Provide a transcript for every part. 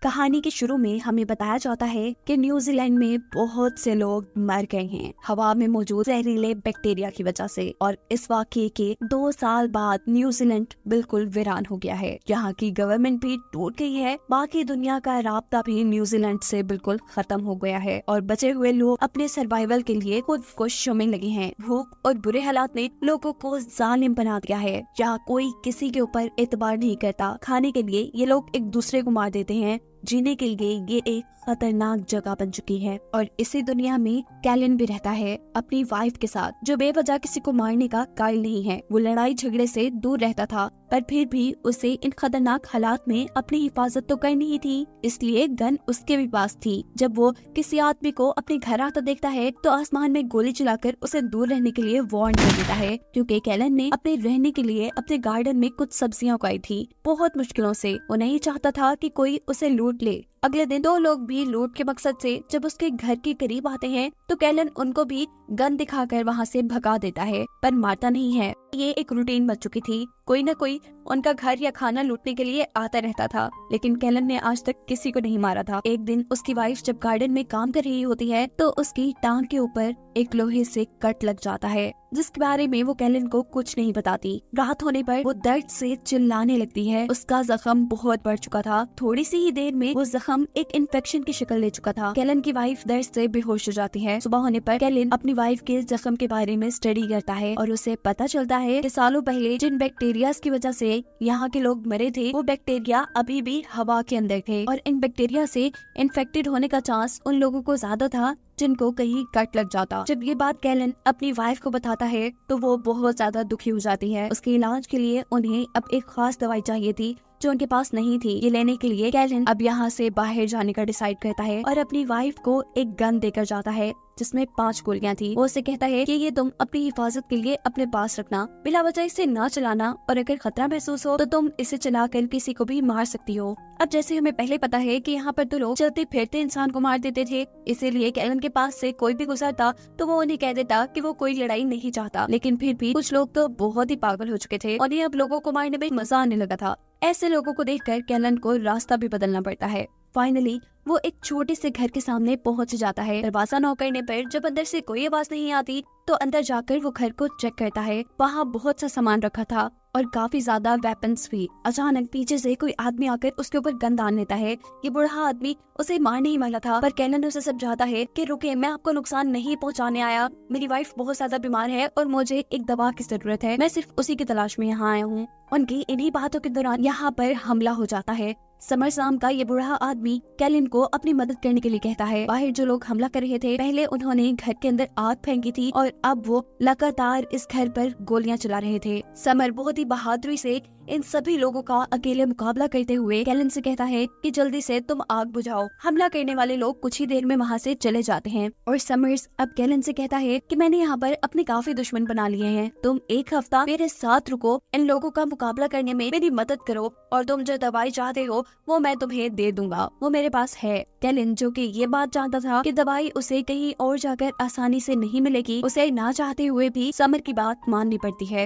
कहानी के शुरू में हमें बताया जाता है कि न्यूजीलैंड में बहुत से लोग मर गए हैं हवा में मौजूद जहरीले बैक्टीरिया की वजह से। और इस वाकये के 2 साल बाद न्यूजीलैंड बिल्कुल वीरान हो गया है। यहाँ की गवर्नमेंट भी टूट गई है, बाकी दुनिया का राब्ता भी न्यूजीलैंड से बिल्कुल खत्म हो गया है और बचे हुए लोग अपने सर्वाइवल के लिए खुद कोशिशों में लगे हैं। भूख और बुरे हालात ने लोगों को जालिम बना दिया है। यहाँ कोई किसी के ऊपर एतबार नहीं करता। खाने के लिए ये लोग एक दूसरे को मार देते हैं। जीने के लिए ये एक खतरनाक जगह बन चुकी है। और इसी दुनिया में कैलन भी रहता है अपनी वाइफ के साथ, जो बेवजह किसी को मारने का कायल नहीं है। वो लड़ाई झगड़े से दूर रहता था, पर फिर भी उसे इन खतरनाक हालात में अपनी हिफाजत तो करनी ही थी, इसलिए गन उसके भी पास थी। जब वो किसी आदमी को अपने घर आता देखता है तो आसमान में गोली चलाकर उसे दूर रहने के लिए वार्न कर देता है, क्योंकि कैलन ने अपने रहने के लिए अपने गार्डन में कुछ सब्जियां उगाई थी बहुत मुश्किलों से। वो नहीं चाहता था कि कोई उसे लूट ले। अगले दिन 2 लोग भी लूट के मकसद से जब उसके घर के करीब आते हैं तो कैलन उनको भी गन दिखाकर वहाँ से भगा देता है, पर मारता नहीं है। ये एक रूटीन बन चुकी थी, कोई न कोई उनका घर या खाना लूटने के लिए आता रहता था, लेकिन कैलन ने आज तक किसी को नहीं मारा था। एक दिन उसकी वाइफ जब गार्डन में काम कर रही होती है तो उसकी टांग के ऊपर एक लोहे से कट लग जाता है, जिसके बारे में वो कैलन को कुछ नहीं बताती। रात होने पर वो दर्द से चिल्लाने लगती है। उसका जख्म बहुत बढ़ चुका था। थोड़ी सी ही देर में वो जख्म एक इन्फेक्शन की शक्ल ले चुका था। कैलन की वाइफ दर्द से बेहोश हो जाती है। सुबह होने पर कैलन अपनी वाइफ के जख्म के बारे में स्टडी करता है और उसे पता चलता है कि सालों पहले जिन बैक्टीरिया की वजह से यहाँ के लोग मरे थे, वो बैक्टीरिया अभी भी हवा के अंदर थे और इन बैक्टीरिया से इन्फेक्टेड होने का चांस उन लोगों को ज्यादा था जिनको कहीं कट लग जाता। जब ये बात कैलन अपनी वाइफ को बताता है तो वो बहुत ज्यादा दुखी हो जाती है। उसके इलाज के लिए उन्हें अब एक खास दवाई चाहिए थी जो उनके पास नहीं थी। ये लेने के लिए कैलन अब यहाँ से बाहर जाने का डिसाइड करता है और अपनी वाइफ को एक गन देकर जाता है जिसमें 5 गोलियां थी। वो उसे कहता है कि ये तुम अपनी हिफाजत के लिए अपने पास रखना, बिला वजह इसे ना चलाना और अगर खतरा महसूस हो तो तुम इसे चलाकर किसी को भी मार सकती हो। अब जैसे हमें पहले पता है कि यहाँ पर तो लोग चलते फिरते इंसान को मार देते थे, इसीलिए कैलन के पास से कोई भी गुजरता तो वो उन्हें कह देता कि वो कोई लड़ाई नहीं चाहता। लेकिन फिर भी कुछ लोग तो बहुत ही पागल हो चुके थे और ये अब लोगों को मारने में मजा आने लगा था। ऐसे लोगों को देखकर कैलन को रास्ता भी बदलना पड़ता है। फाइनली वो एक छोटे से घर के सामने पहुंच जाता है। दरवाजा नॉक करने पर जब अंदर से कोई आवाज नहीं आती तो अंदर जाकर वो घर को चेक करता है। वहाँ बहुत सा सामान रखा था और काफी ज्यादा वेपन्स भी। अचानक पीछे से कोई आदमी आकर उसके ऊपर गन दान लेता है। ये बूढ़ा आदमी उसे मारने ही वाला था, पर कैलन उसे समझाता है कि रुके, मैं आपको नुकसान नहीं पहुंचाने आया। मेरी वाइफ बहुत ज्यादा बीमार है और मुझे एक दवा की जरूरत है, मैं सिर्फ उसी की तलाश में यहाँ आया हूँ। उनकी इन्हीं बातों के दौरान यहाँ पर हमला हो जाता है। समर शाम का ये बूढ़ा आदमी कैलन को अपनी मदद करने के लिए कहता है। बाहर जो लोग हमला कर रहे थे, पहले उन्होंने घर के अंदर आग फेंकी थी और अब वो लगातार इस घर पर गोलियां चला रहे थे। समर बहुत ही बहादुरी से इन सभी लोगों का अकेले मुकाबला करते हुए कैलन से कहता है कि जल्दी से तुम आग बुझाओ। हमला करने वाले लोग कुछ ही देर में वहाँ से चले जाते हैं और समर्स अब कैलन से कहता है कि मैंने यहाँ पर अपने काफी दुश्मन बना लिए हैं, तुम एक हफ्ता मेरे साथ रुको, इन लोगों का मुकाबला करने में मेरी मदद करो और तुम जो दवाई चाहते हो वो मैं तुम्हें दे दूंगा, वो मेरे पास है। कैलन, जो कि ये बात जानता था कि दवाई उसे कहीं और जाकर आसानी से नहीं मिलेगी, उसे ना चाहते हुए भी समर की बात माननी पड़ती है।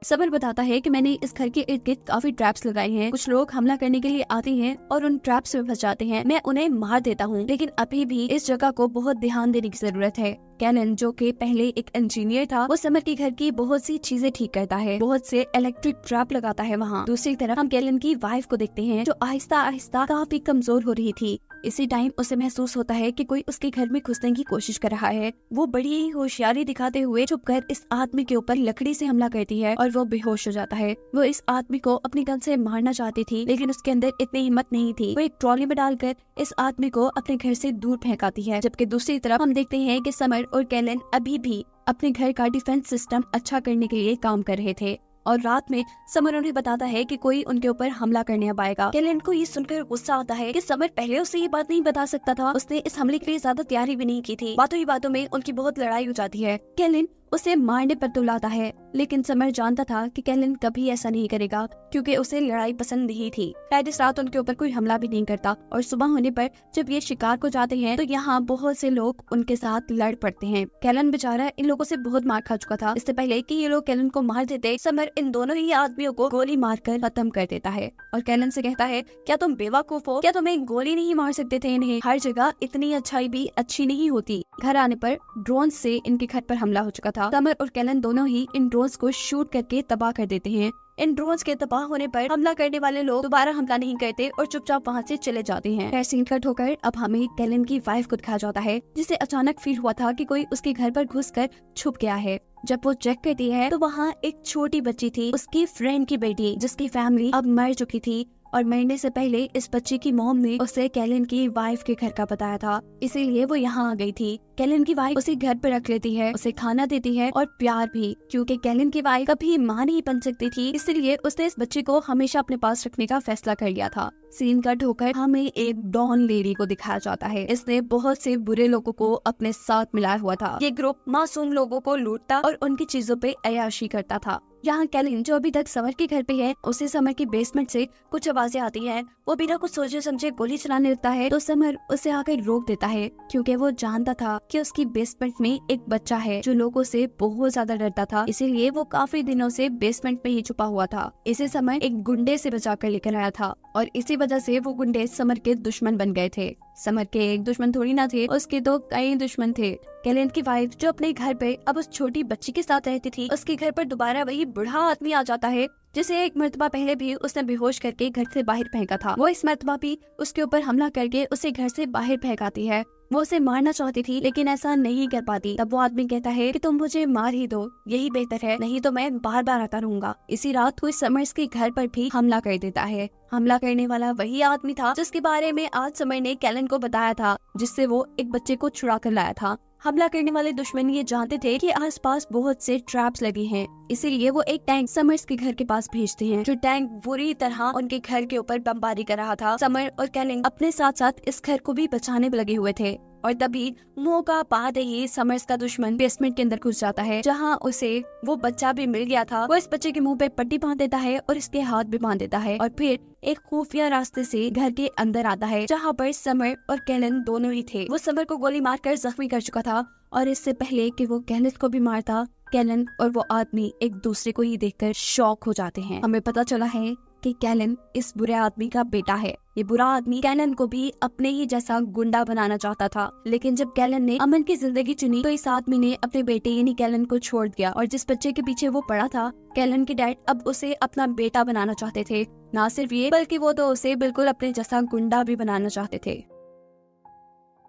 समर बताता है कि मैंने इस घर के इर्द गिर्द काफी ट्रैप्स लगाए हैं। कुछ लोग हमला करने के लिए आते हैं और उन ट्रैप्स में फंस जाते हैं। मैं उन्हें मार देता हूँ, लेकिन अभी भी इस जगह को बहुत ध्यान देने की जरूरत है। कैलन, जो कि पहले एक इंजीनियर था, वो समर के घर की बहुत सी चीजें ठीक करता है, बहुत से इलेक्ट्रिक ट्रैप लगाता है वहाँ। दूसरी तरफ हम कैलन की वाइफ को देखते हैं जो आहिस्ता आहिस्ता काफी कमजोर हो रही थी। इसी टाइम उसे महसूस होता है कि कोई उसके घर में घुसने की कोशिश कर रहा है। वो बड़ी ही होशियारी दिखाते हुए छुपकर इस आदमी के ऊपर लकड़ी से हमला करती है और वो बेहोश हो जाता है। वो इस आदमी को अपनी गन से मारना चाहती थी, लेकिन उसके अंदर इतनी हिम्मत नहीं थी। वो एक ट्रॉली में डालकर इस आदमी को अपने घर से दूर फेंकाती है। जबकि दूसरी तरफ हम देखते हैं कि समर और कैलन अभी भी अपने घर का डिफेंस सिस्टम अच्छा करने के लिए काम कर रहे थे और रात में समर उन्हें बताता है कि कोई उनके ऊपर हमला करने अब आएगा। कैलन को ये सुनकर गुस्सा आता है कि समर पहले उसे ये बात नहीं बता सकता था, उसने इस हमले के लिए ज्यादा तैयारी भी नहीं की थी। बातों ही बातों में उनकी बहुत लड़ाई हो जाती है। कैलन उसे मारने पर तुलाता है, लेकिन समर जानता था कि कैलन कभी ऐसा नहीं करेगा क्योंकि उसे लड़ाई पसंद नहीं थी। शायद इस रात उनके ऊपर कोई हमला भी नहीं करता और सुबह होने पर जब ये शिकार को जाते हैं तो यहाँ बहुत से लोग उनके साथ लड़ पड़ते हैं। कैलन बेचारा इन लोगों से बहुत मार खा चुका था। इससे पहले कि ये लोग कैलन को मार देते, समर इन दोनों ही आदमियों को गोली मारकर खत्म कर देता है और कैलन से कहता है, क्या तुम बेवकूफ हो? क्या तुम्हें गोली नहीं मार सकते थे? इन्हें हर जगह इतनी अच्छाई भी अच्छी नहीं होती। घर आने पर ड्रोन से इनके घर पर हमला हो चुका था। समर और कैलन दोनों ही इन ड्रोन्स को शूट करके तबाह कर देते हैं। इन ड्रोन्स के तबाह होने पर हमला करने वाले लोग दोबारा हमला नहीं करते और चुपचाप वहाँ से चले जाते हैं। फिर सीन कट होकर अब हमें कैलन की वाइफ को दिखाया जाता है, जिसे अचानक फील हुआ था कि कोई उसके घर पर घुसकर छुप गया है। जब वो चेक करती है तो वहाँ एक छोटी बच्ची थी, उसकी फ्रेंड की बेटी, जिसकी फैमिली अब मर चुकी थी और मरने से पहले इस बच्चे की मॉम ने उसे कैलन की वाइफ के घर का बताया था, इसीलिए वो यहाँ आ गई थी। कैलन की वाइफ उसे घर पर रख लेती है, उसे खाना देती है और प्यार भी, क्योंकि कैलन की वाइफ कभी माँ नहीं बन सकती थी, इसलिए उसने इस बच्चे को हमेशा अपने पास रखने का फैसला कर लिया था। सीन कट होकर हमें एक डॉन लेडी को दिखाया जाता है। इसने बहुत से बुरे लोगों को अपने साथ मिलाया हुआ था। ये ग्रुप मासूम लोगों को लूटता और उनकी चीजों पे अय्याशी करता था। यहाँ कैलन जो अभी तक समर के घर पे है, उसे समर की बेसमेंट से कुछ आवाजें आती हैं। वो बिना कुछ सोचे समझे गोली चलाने लगता है तो समर उसे आकर रोक देता है, क्योंकि वो जानता था कि उसकी बेसमेंट में एक बच्चा है जो लोगों से बहुत ज्यादा डरता था, इसीलिए वो काफी दिनों से बेसमेंट में ही छुपा हुआ था। इसे समर एक गुंडे से बचा कर लेकर आया था और इसी वजह से वो गुंडे समर के दुश्मन बन गए थे। समर के एक दुश्मन थोड़ी ना थे, उसके तो कई दुश्मन थे। कैलन की वाइफ जो अपने घर पे अब उस छोटी बच्ची के साथ रहती थी, उसके घर पर दोबारा वही बूढ़ा आदमी आ जाता है जिसे एक मर्तबा पहले भी उसने बेहोश करके घर से बाहर फेंका था। वो इस मर्तबा भी उसके ऊपर हमला करके उसे घर से बाहर फेंकाती है। वो उसे मारना चाहती थी लेकिन ऐसा नहीं कर पाती। तब वो आदमी कहता है कि तुम मुझे मार ही दो, यही बेहतर है, नहीं तो मैं बार बार आता रहूंगा। इसी रात कोई समर्स के घर पर भी हमला कर देता है। हमला करने वाला वही आदमी था जिसके बारे में आज समर ने कैलन को बताया था, जिससे वो एक बच्चे को छुड़ा कर लाया था। हमला करने वाले दुश्मन ये जानते थे कि आसपास बहुत से ट्रैप्स लगे हैं, इसीलिए वो एक टैंक समर्स के घर के पास भेजते हैं, जो टैंक बुरी तरह उनके घर के ऊपर बमबारी कर रहा था। समर और कैलन अपने साथ साथ इस घर को भी बचाने में लगे हुए थे और तभी मौका पाते ही समर्स का दुश्मन बेसमेंट के अंदर घुस जाता है, जहाँ उसे वो बच्चा भी मिल गया था। वो इस बच्चे के मुंह पे पट्टी बांध देता है और इसके हाथ भी बांध देता है और फिर एक खुफिया रास्ते से घर के अंदर आता है, जहाँ पर समर और कैलन दोनों ही थे। वो समर को गोली मारकर जख्मी कर चुका था और इससे पहले कि वो कैलन को भी मारता, कैलन और वो आदमी एक दूसरे को ही देखकर शॉक हो जाते हैं। हमें पता चला है कि कैलन इस बुरे आदमी का बेटा है। ये बुरा आदमी कैलन को भी अपने ही जैसा गुंडा बनाना चाहता था, लेकिन जब कैलन ने अमन की जिंदगी चुनी तो इस आदमी ने अपने बेटे यानी कैलन को छोड़ दिया और जिस बच्चे के पीछे वो पड़ा था, कैलन के डैड अब उसे अपना बेटा बनाना चाहते थे। ना सिर्फ ये, बल्कि वो तो उसे बिल्कुल अपने जैसा गुंडा भी बनाना चाहते थे।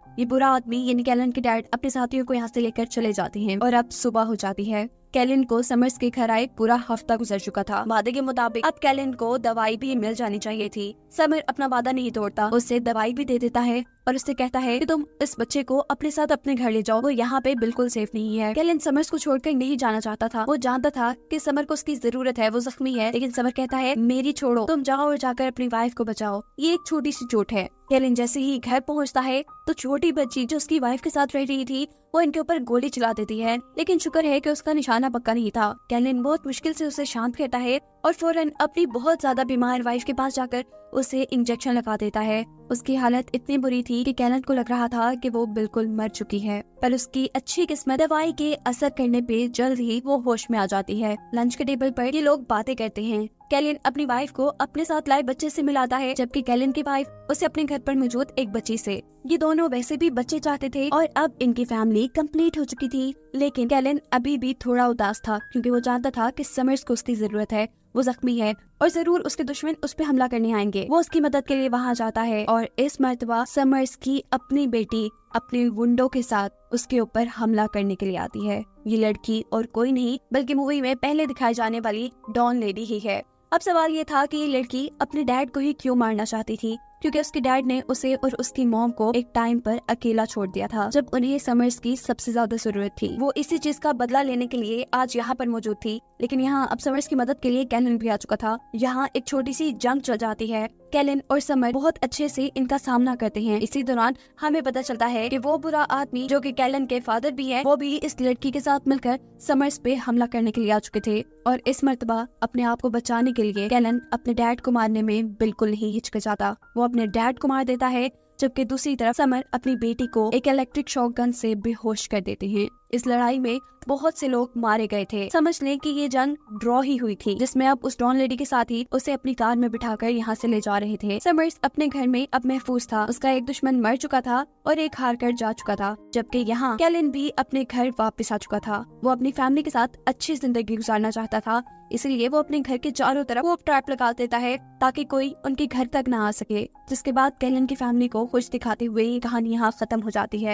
ये बुरा आदमी यानी कैलन के डैड अपने साथियों को यहाँ से लेकर चले जाते हैं और अब सुबह हो जाती है। कैलन को समर्स के घर आए पूरा हफ्ता गुजर चुका था। वादे के मुताबिक अब कैलन को दवाई भी मिल जानी चाहिए थी। समर अपना वादा नहीं तोड़ता, उसे दवाई भी दे देता है और उससे कहता है कि तुम इस बच्चे को अपने साथ अपने घर ले जाओ, वो यहाँ पे बिल्कुल सेफ नहीं है। कैलन समर्स को छोड़कर नहीं जाना चाहता था। वो जानता था कि समर को उसकी जरूरत है, वो जख्मी है, लेकिन समर कहता है मेरी छोड़ो, तुम जाओ और जाकर अपनी वाइफ को बचाओ, ये एक छोटी सी चोट है। कैलन जैसे ही घर पहुँचता है तो छोटी बच्ची जो उसकी वाइफ के साथ रह रही थी वो इनके ऊपर गोली चला देती है, लेकिन शुक्र है कि उसका निशाना पक्का नहीं था। कैलन बहुत मुश्किल से उसे शांत करता है और फौरन अपनी बहुत ज्यादा बीमार वाइफ के पास जाकर उसे इंजेक्शन लगा देता है। उसकी हालत इतनी बुरी थी कि कैलन को लग रहा था कि वो बिल्कुल मर चुकी है, पर उसकी अच्छी किस्मत दवाई के असर करने पे जल्द ही वो होश में आ जाती है। लंच के टेबल पर ये लोग बातें करते हैं। कैलन अपनी वाइफ को अपने साथ लाए बच्चे से मिलाता है, जबकि कैलन की वाइफ उसे अपने घर पर मौजूद एक बच्ची से। ये दोनों वैसे भी बच्चे चाहते थे और अब इनकी फैमिली कंप्लीट हो चुकी थी, लेकिन कैलन अभी भी थोड़ा उदास था क्योंकि वो जानता था कि समर्स को उसकी जरूरत है। वो जख्मी है और जरूर उसके दुश्मन उस पे हमला करने आएंगे। वो उसकी मदद के लिए वहाँ जाता है और इस मर्तबा समर्स की अपनी बेटी अपने गुंडों के साथ उसके ऊपर हमला करने के लिए आती है। ये लड़की और कोई नहीं बल्कि मूवी में पहले दिखाई जाने वाली डॉन लेडी ही है। अब सवाल ये था कि ये लड़की अपने डैड को ही क्यों मारना चाहती थी। क्योंकि उसके डैड ने उसे और उसकी मॉम को एक टाइम पर अकेला छोड़ दिया था जब उन्हें समर्स की सबसे ज्यादा जरूरत थी। वो इसी चीज का बदला लेने के लिए आज यहाँ पर मौजूद थी, लेकिन यहाँ अब समर्स की मदद के लिए कैलन भी आ चुका था। यहाँ एक छोटी सी जंग चल जाती है। कैलन और समर बहुत अच्छे से इनका सामना करते हैं। इसी दौरान हमें पता चलता है कि वो बुरा आदमी जो कि कैलन के फादर भी है, वो भी इस लड़की के साथ मिलकर समर्स पे हमला करने के लिए आ चुके थे। और इस मर्तबा अपने आप को बचाने के लिए कैलन अपने डैड को मारने में बिल्कुल नहीं हिचकिचाता। वो अपने डैड को मार देता है, जबकि दूसरी तरफ समर अपनी बेटी को एक इलेक्ट्रिक शॉक गन से बेहोश कर देते हैं। इस लड़ाई में बहुत से लोग मारे गए थे। समझ लें कि ये जंग ड्रॉ ही हुई थी, जिसमें अब उस डॉन लेडी के साथ ही उसे अपनी कार में बिठाकर यहाँ से ले जा रहे थे। समर्स अपने घर में अब महफूज था। उसका एक दुश्मन मर चुका था और एक हार कर जा चुका था, जबकि यहाँ कैलन भी अपने घर वापस आ चुका था। वो अपनी फैमिली के साथ अच्छी जिंदगी गुजारना चाहता था, इसलिए वो अपने घर के चारों तरफ वो ट्रैप लगा देता है ताकि कोई उनके घर तक ना आ सके। जिसके बाद कैलन की फैमिली को खुश दिखाते हुए ये कहानी यहाँ खत्म हो जाती है।